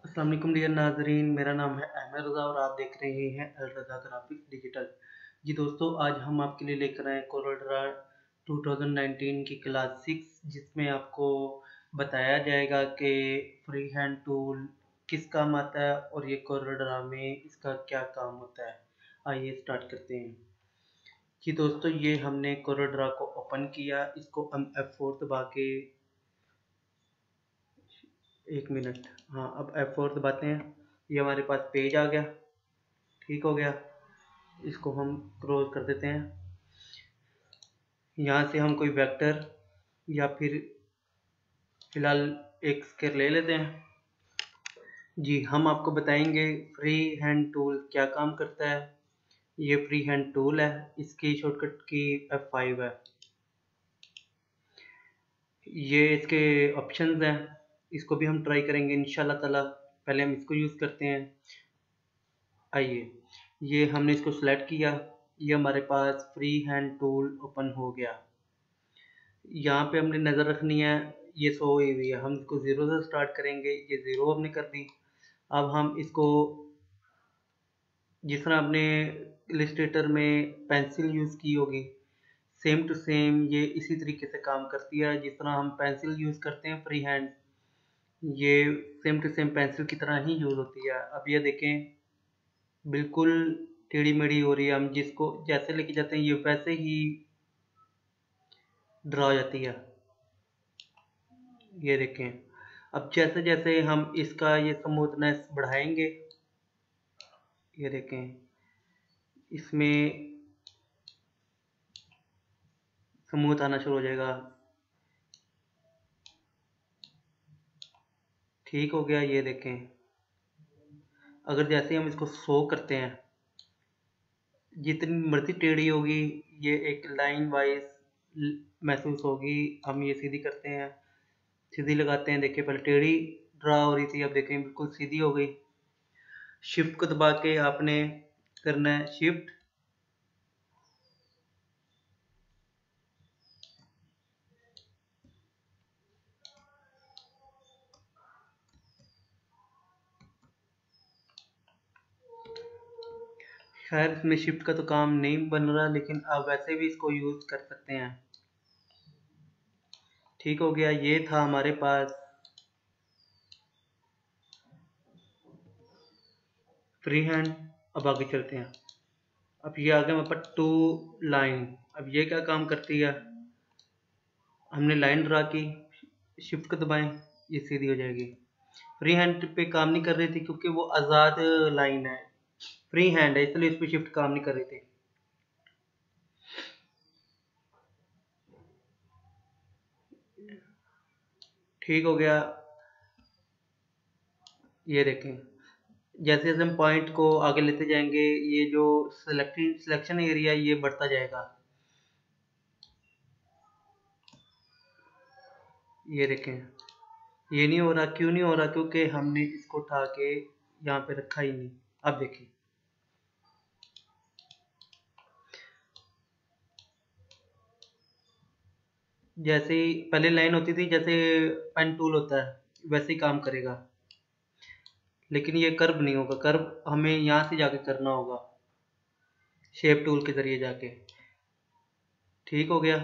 अस्सलाम वालेकुम डियर नाजरीन, मेरा नाम है अहमद रज़ा और आप देख रहे हैं अल रज़ा ग्राफिक्स डिजिटल। जी दोस्तों, आज हम आपके लिए लेकर आए कोरोड्रा 2019 की क्लास 6, जिसमें आपको बताया जाएगा कि फ्री हैंड टूल किस काम आता है और ये कोरोड्रा में इसका क्या काम होता है। आइए स्टार्ट करते हैं। जी दोस्तों, ये हमने कोरोड्रा को ओपन किया। इसको हम F4 दबा के, एक मिनट, हाँ, अब F4 दबाते हैं। ये हमारे पास पेज आ गया। ठीक हो गया। इसको हम क्लोज कर देते हैं। यहाँ से हम कोई वेक्टर या फिर फिलहाल एक स्केल ले लेते हैं। जी, हम आपको बताएंगे फ्री हैंड टूल क्या काम करता है। ये फ्री हैंड टूल है, इसकी शॉर्टकट की F5 है। ये इसके ऑप्शंस हैं, इसको भी हम ट्राई करेंगे इंशाल्लाह ताला। पहले हम इसको यूज़ करते हैं। आइए, ये हमने इसको सेलेक्ट किया। ये हमारे पास फ्री हैंड टूल ओपन हो गया। यहाँ पे हमने नज़र रखनी है, ये 100 हुई है, हम इसको ज़ीरो से स्टार्ट करेंगे। ये ज़ीरो हमने कर दी। अब हम इसको, जिस तरह आपने इलस्ट्रेटर में पेंसिल यूज़ की होगी, सेम टू सेम ये इसी तरीके से काम करती है। जिस तरह हम पेंसिल यूज़ करते हैं फ्री हैंड, ये सेम टू सेम पेंसिल की तरह ही यूज़ होती है। अब ये देखें, बिल्कुल टेढ़ी मेढ़ी हो रही है। हम जिसको जैसे लेके जाते हैं ये वैसे ही ड्रा हो जाती है। ये देखें, अब जैसे जैसे हम इसका ये स्मूथनेस बढ़ाएंगे, ये देखें, इसमें स्मूथ आना शुरू हो जाएगा। ठीक हो गया। ये देखें, अगर जैसे हम इसको 100 करते हैं, जितनी मर्जी टेढ़ी होगी ये एक लाइन वाइज महसूस होगी। हम ये सीधी करते हैं, सीधी लगाते हैं। देखिए, पहले टेढ़ी ड्रा हो रही थी, अब देखें बिल्कुल सीधी हो गई। शिफ्ट को दबा के आपने करना है शिफ्ट। खैर, इसमें शिफ्ट का तो काम नहीं बन रहा, लेकिन आप वैसे भी इसको यूज़ कर सकते हैं। ठीक हो गया। ये था हमारे पास फ्री हैंड। अब आगे चलते हैं। अब ये आ गया हमारे पास टू लाइन। अब ये क्या काम करती है, हमने लाइन ड्रा की, शिफ्ट को दबाएं, ये सीधी हो जाएगी। फ्री हैंड पे काम नहीं कर रही थी क्योंकि वो आज़ाद लाइन है, फ्री हैंड है, इसलिए इस पर शिफ्ट काम नहीं कर रही थी। ठीक हो गया। ये देखें, जैसे जैसे हम पॉइंट को आगे लेते जाएंगे, ये जो सिलेक्शन एरिया ये बढ़ता जाएगा। ये देखें, ये नहीं हो रहा। क्यों नहीं हो रहा? क्योंकि हमने इसको उठा के यहाँ पे रखा ही नहीं। अब देखिए, जैसे ही पहले लाइन होती थी, जैसे पेन टूल होता है वैसे ही काम करेगा, लेकिन ये कर्व नहीं होगा। कर्व हमें यहाँ से जाके करना होगा, शेप टूल के जरिए जाके। ठीक हो गया।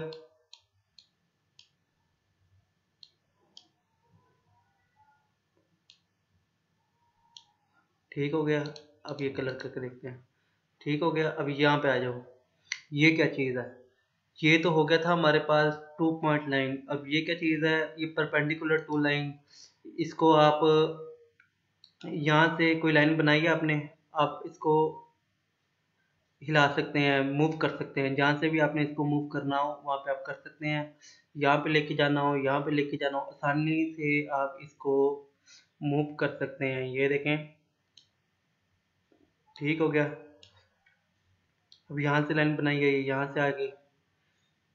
ठीक हो गया। अब ये कलर करके देखते हैं। ठीक हो गया। अब यहाँ पे आ जाओ, ये क्या चीज़ है? ये तो हो गया था हमारे पास 2 पॉइंट लाइन। अब ये क्या चीज़ है? ये परपेंडिकुलर टू लाइन। इसको आप यहाँ से कोई लाइन बनाई है आपने, आप इसको हिला सकते हैं, मूव कर सकते हैं। जहाँ से भी आपने इसको मूव करना हो वहाँ पे आप कर सकते हैं। यहाँ पे लेके जाना हो, यहाँ पे लेके जाना हो, आसानी से आप इसको मूव कर सकते हैं। ये देखें, ठीक हो गया। अब यहाँ से लाइन बनाई गई, यहाँ से आ गई।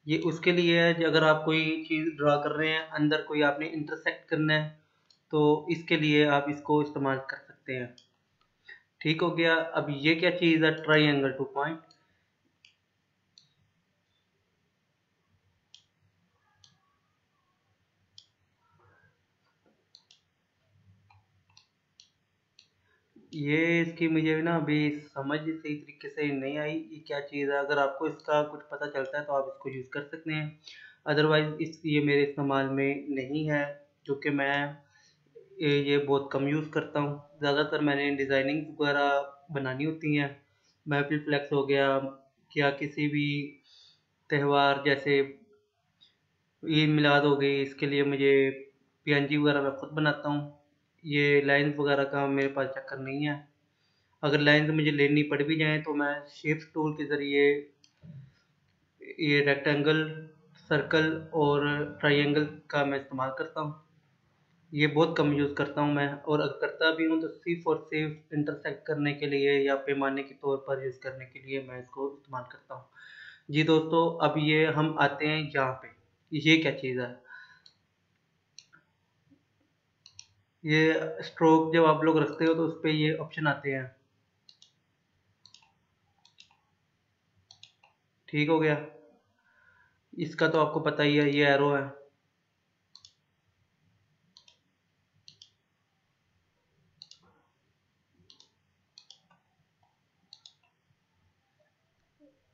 ये उसके लिए है कि अगर आप कोई चीज़ ड्रा कर रहे हैं, अंदर कोई आपने इंटरसेक्ट करना है, तो इसके लिए आप इसको इस्तेमाल कर सकते हैं। ठीक हो गया। अब ये क्या चीज़ है? Triangle 2 point. ये इसकी मुझे ना अभी समझ सही तरीके से नहीं आई ये क्या चीज़ है। अगर आपको इसका कुछ पता चलता है तो आप इसको यूज़ कर सकते हैं, अदरवाइज़ ये मेरे इस्तेमाल में नहीं है, क्योंकि मैं ये बहुत कम यूज़ करता हूँ। ज़्यादातर मैंने डिज़ाइनिंग वगैरह बनानी होती हैं, महफिल फ्लेक्स हो गया या किसी भी त्यौहार जैसे ईद मिलाद हो गई, इसके लिए मुझे पीएनजी वगैरह मैं खुद बनाता हूँ। ये लाइन्स वगैरह का मेरे पास चक्कर नहीं है। अगर लाइन्स मुझे लेनी पड़ भी जाएँ तो मैं शेप्स टूल के ज़रिए ये रेक्टेंगल, सर्कल और ट्रायंगल का मैं इस्तेमाल करता हूँ। ये बहुत कम यूज़ करता हूँ मैं, और अगर करता भी हूँ तो सिर्फ और सिर्फ इंटरसेक्ट करने के लिए या पैमाने के तौर पर यूज़ करने के लिए मैं इसको इस्तेमाल करता हूँ। जी दोस्तों, अब ये हम आते हैं यहाँ पे, ये क्या चीज़ है। ये स्ट्रोक जब आप लोग रखते हो तो उस पर ये ऑप्शन आते हैं, ठीक हो गया। इसका तो आपको पता ही है, ये एरो है।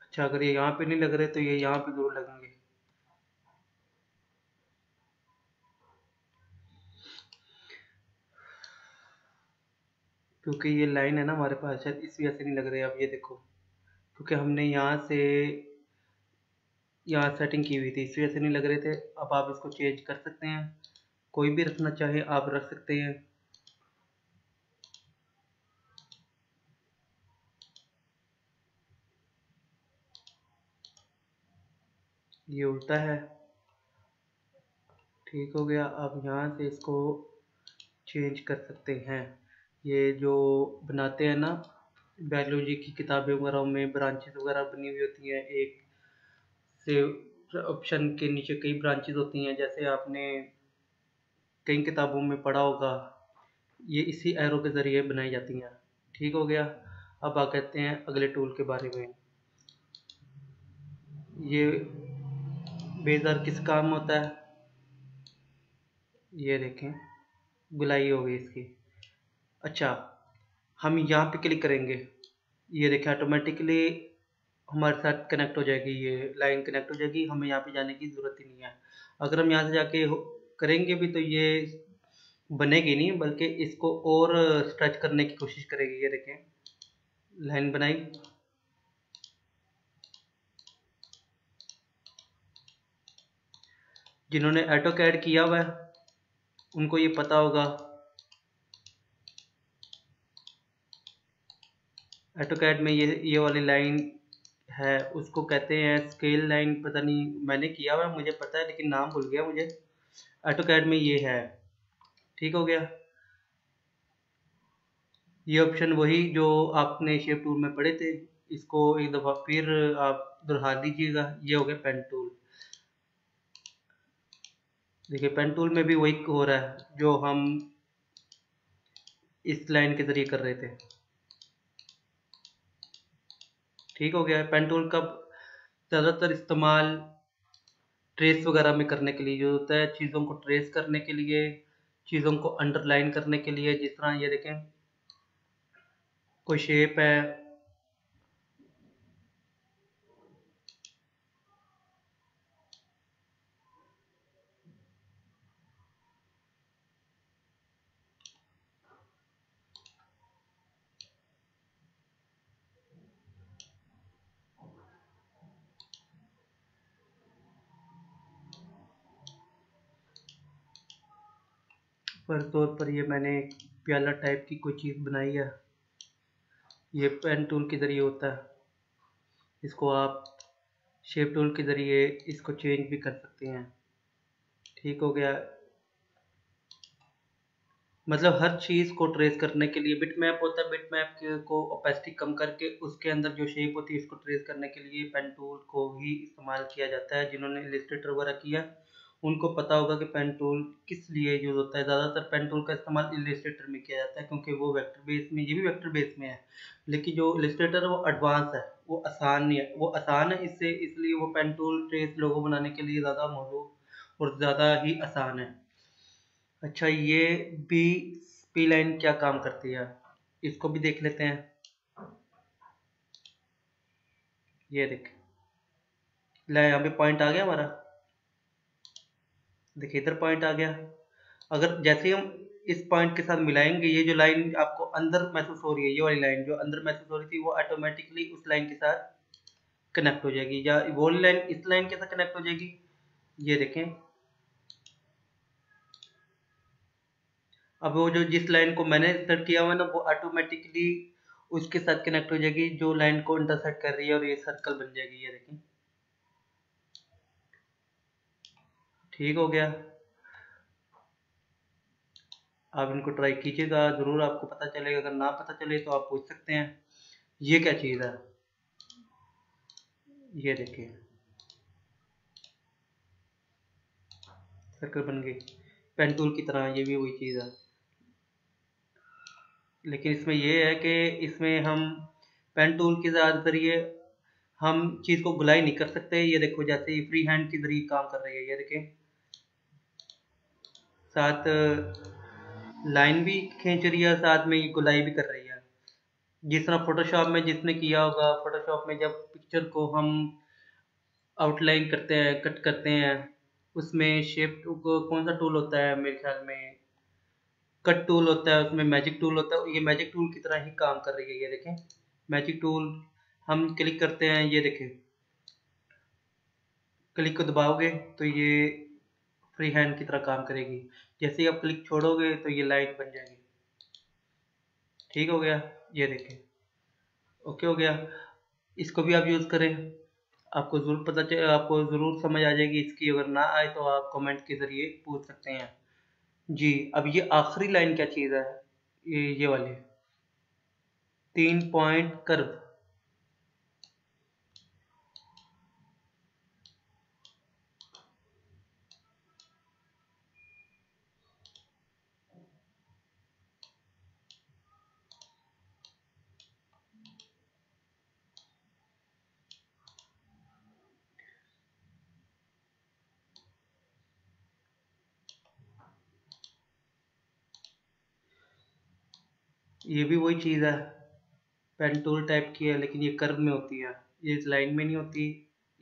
अच्छा, अगर ये यहाँ पे नहीं लग रहे तो ये यहाँ पे जरूर लगेंगे। क्योंकि ये लाइन है ना हमारे पास, शायद इस वजह से नहीं लग रहे। अब ये देखो, क्योंकि हमने यहाँ से यहाँ सेटिंग की हुई थी, इस वजह से नहीं लग रहे थे। अब आप इसको चेंज कर सकते हैं, कोई भी रखना चाहे आप रख सकते हैं। ये उल्टा है, ठीक हो गया। अब यहाँ से इसको चेंज कर सकते हैं। ये जो बनाते हैं ना बायोलॉजी की किताबें वगैरह में ब्रांचेस वगैरह बनी हुई होती हैं, एक से ऑप्शन के नीचे कई ब्रांचेस होती हैं, जैसे आपने कई किताबों में पढ़ा होगा, ये इसी एरो के ज़रिए बनाई जाती हैं, ठीक हो गया। अब आ कहते हैं अगले टूल के बारे में। ये बेज़र किस काम होता है, ये देखें गुलाई हो गई इसकी। अच्छा, हम यहाँ पे क्लिक करेंगे, ये देखें ऑटोमेटिकली हमारे साथ कनेक्ट हो जाएगी, ये लाइन कनेक्ट हो जाएगी, हमें यहाँ पे जाने की ज़रूरत ही नहीं है। अगर हम यहाँ से जाके करेंगे भी तो ये बनेगी नहीं, बल्कि इसको और स्ट्रेच करने की कोशिश करेगी। ये देखें लाइन बनाई, जिन्होंने ऑटोकैड किया हुआ है उनको ये पता होगा। ऑटोकैड में ये वाली लाइन है, उसको कहते हैं स्केल लाइन। पता नहीं, मैंने किया हुआ है मुझे पता है, लेकिन नाम भूल गया मुझे। ऑटोकैड में ये है, ठीक हो गया। ये ऑप्शन वही जो आपने शेप टूल में पढ़े थे, इसको एक दफ़ा फिर आप दोहरा दीजिएगा। ये हो गया पेन टूल। देखिए पेन टूल में भी वही हो रहा है जो हम इस लाइन के ज़रिए कर रहे थे, ठीक हो गया। पेन टूल का ज़्यादातर इस्तेमाल ट्रेस वगैरह में करने के लिए जो होता है, चीज़ों को ट्रेस करने के लिए, चीज़ों को अंडरलाइन करने के लिए। जिस तरह ये देखें कोई शेप है, पर तौर पर ये मैंने एक प्याला टाइप की कोई चीज़ बनाई है, ये पेन टूल के ज़रिए होता है। इसको आप शेप टूल के ज़रिए इसको चेंज भी कर सकते हैं, ठीक हो गया। मतलब हर चीज़ को ट्रेस करने के लिए बिटमैप होता है, बिटमैप को ओपेसिटी कम करके उसके अंदर जो शेप होती है उसको ट्रेस करने के लिए पेन टूल को ही इस्तेमाल किया जाता है। जिन्होंने इलस्ट्रेटर वगैरह किया उनको पता होगा कि पेन टूल किस लिए यूज़ होता है। ज़्यादातर पेन टूल का इस्तेमाल इलस्ट्रेटर में किया जाता है, क्योंकि वो वेक्टर बेस में, ये भी वेक्टर बेस में है, लेकिन जो इलस्ट्रेटर है वो एडवांस है, वो आसान नहीं है। वो आसान है इससे, इसलिए वो पेन टूल ट्रेस लोगो बनाने के लिए ज़्यादा मौजूद और ज़्यादा ही आसान है। अच्छा, ये बी पी लाइन क्या काम करती है। इसको भी देख लेते हैं। ये देख, ले यहाँ पे पॉइंट आ गया हमारा, देखिए इधर पॉइंट आ गया। अगर जैसे ही हम इस पॉइंट के साथ मिलाएंगे, ये जो लाइन आपको अंदर महसूस हो रही है, ये वाली लाइन जो अंदर महसूस हो रही थी, वो ऑटोमेटिकली उस लाइन के साथ कनेक्ट हो जाएगी, या वो लाइन इस लाइन के साथ कनेक्ट हो जाएगी। ये देखें, अब वो जो जिस लाइन को मैंने सेट किया हुआ है ना, वो ऑटोमेटिकली उसके साथ कनेक्ट हो जाएगी जो लाइन को इंटरसेक्ट कर रही है, और ये सर्कल बन जाएगी। ये देखें, ठीक हो गया। आप इनको ट्राई कीजिएगा, ज़रूर आपको पता चलेगा। अगर ना पता चले तो आप पूछ सकते हैं। ये क्या चीज़ है, ये देखिए सर्कल बन गई। पेन टूल की तरह ये भी वही चीज़ है, लेकिन इसमें ये है कि इसमें हम पेन टूल के ज़रिए हम चीज़ को गुलाई नहीं कर सकते। ये देखो, जैसे ये फ्री हैंड के ज़रिए काम कर रही है, ये देखें, साथ लाइन भी खींच रही है, साथ में ये गुलाई भी कर रही है। जिस तरह फोटोशॉप में जिसने किया होगा, फोटोशॉप में जब पिक्चर को हम आउटलाइन करते हैं, कट करते हैं, उसमें शेप को कौन सा टूल होता है, मेरे ख्याल में कट टूल होता है, उसमें मैजिक टूल होता है। ये मैजिक टूल की तरह ही काम कर रही है। ये देखें, मैजिक टूल हम क्लिक करते हैं, ये देखें, क्लिक को दबाओगे तो ये फ्री हैंड की तरह काम करेगी। जैसे ही आप क्लिक छोड़ोगे तो ये लाइन बन जाएगी। ठीक हो गया, ये देखें, ओके हो गया। इसको भी आप यूज़ करें, आपको ज़रूर पता चले, आपको ज़रूर समझ आ जाएगी इसकी। अगर ना आए तो आप कमेंट के ज़रिए पूछ सकते हैं। जी, अब ये आखिरी लाइन क्या चीज़ है, ये वाली 3 पॉइंट कर्व। ये भी वही चीज़ है, पेन टूल टाइप की है, लेकिन ये कर्व में होती है। ये इस लाइन में नहीं होती,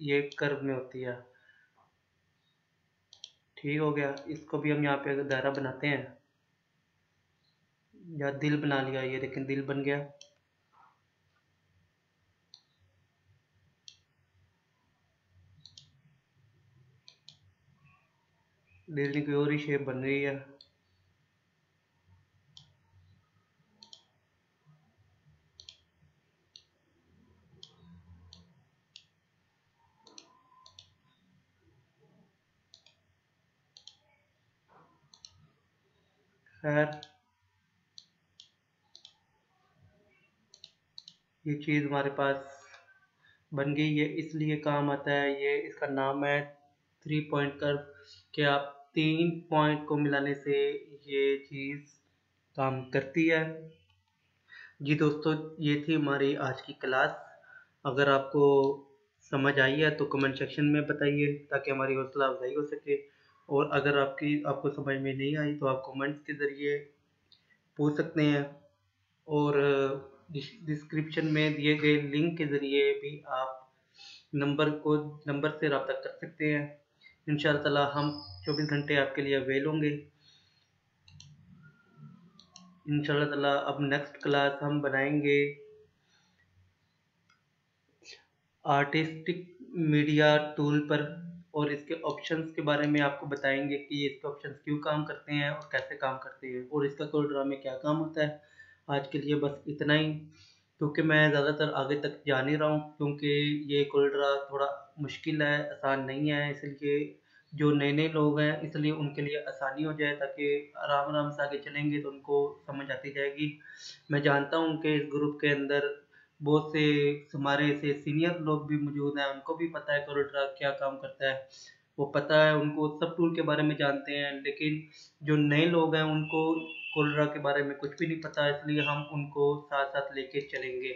ये कर्व में होती है। ठीक हो गया। इसको भी हम यहाँ पे दायरा बनाते हैं, या दिल बना लिया। ये देखें, दिल बन गया। दिल की और ही शेप बन रही है। खैर, ये चीज़ हमारे पास बन गई। ये इसलिए काम आता है, ये इसका नाम है 3 पॉइंट कर्व, कि आप 3 पॉइंट को मिलाने से ये चीज़ काम करती है। जी दोस्तों, ये थी हमारी आज की क्लास। अगर आपको समझ आई है तो कमेंट सेक्शन में बताइए, ताकि हमारी हौसला अफजाई हो सके। और अगर आपको समझ में नहीं आई तो आप कमेंट्स के ज़रिए पूछ सकते हैं, और डिस्क्रिप्शन में दिए गए लिंक के ज़रिए भी आप नंबर से रब्ता कर सकते हैं। इंशाअल्लाह ताला हम 24 घंटे आपके लिए अवेल होंगे। इंशाअल्लाह ताला अब नेक्स्ट क्लास हम बनाएंगे आर्टिस्टिक मीडिया टूल पर, और इसके ऑप्शंस के बारे में आपको बताएंगे कि इसके ऑप्शंस क्यों काम करते हैं और कैसे काम करते हैं, और इसका कोड में क्या काम होता है। आज के लिए बस इतना ही, क्योंकि मैं ज़्यादातर आगे तक जा नहीं रहा हूँ, क्योंकि ये कोल्ड्रा थोड़ा मुश्किल है, आसान नहीं है। इसलिए जो नए नए लोग हैं, इसलिए उनके लिए आसानी हो जाए, ताकि आराम आराम से आगे चलेंगे तो उनको समझ आती जाएगी। मैं जानता हूँ कि इस ग्रुप के अंदर बहुत से हमारे से सीनियर लोग भी मौजूद हैं, उनको भी पता है कोल्ड्रा क्या काम करता है, वो पता है, उनको सब टूल के बारे में जानते हैं। लेकिन जो नए लोग हैं उनको कोल्ड्रा के बारे में कुछ भी नहीं पता, इसलिए हम उनको साथ साथ लेके चलेंगे।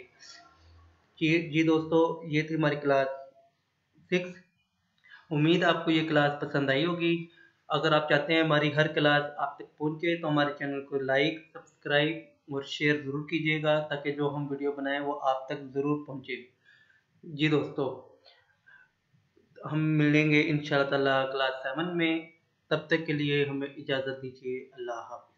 जी दोस्तों, ये थी हमारी क्लास 6। उम्मीद आपको ये क्लास पसंद आई होगी। अगर आप चाहते हैं हमारी हर क्लास आप तक पहुंचे तो हमारे चैनल को लाइक, सब्सक्राइब और शेयर ज़रूर कीजिएगा ताकि जो हम वीडियो बनाएं वो आप तक ज़रूर पहुंचे। जी दोस्तों, हम मिलेंगे इंशाल्लाह ताला क्लास 7 में। तब तक के लिए हमें इजाज़त दीजिए। अल्लाह हाफ़िज़।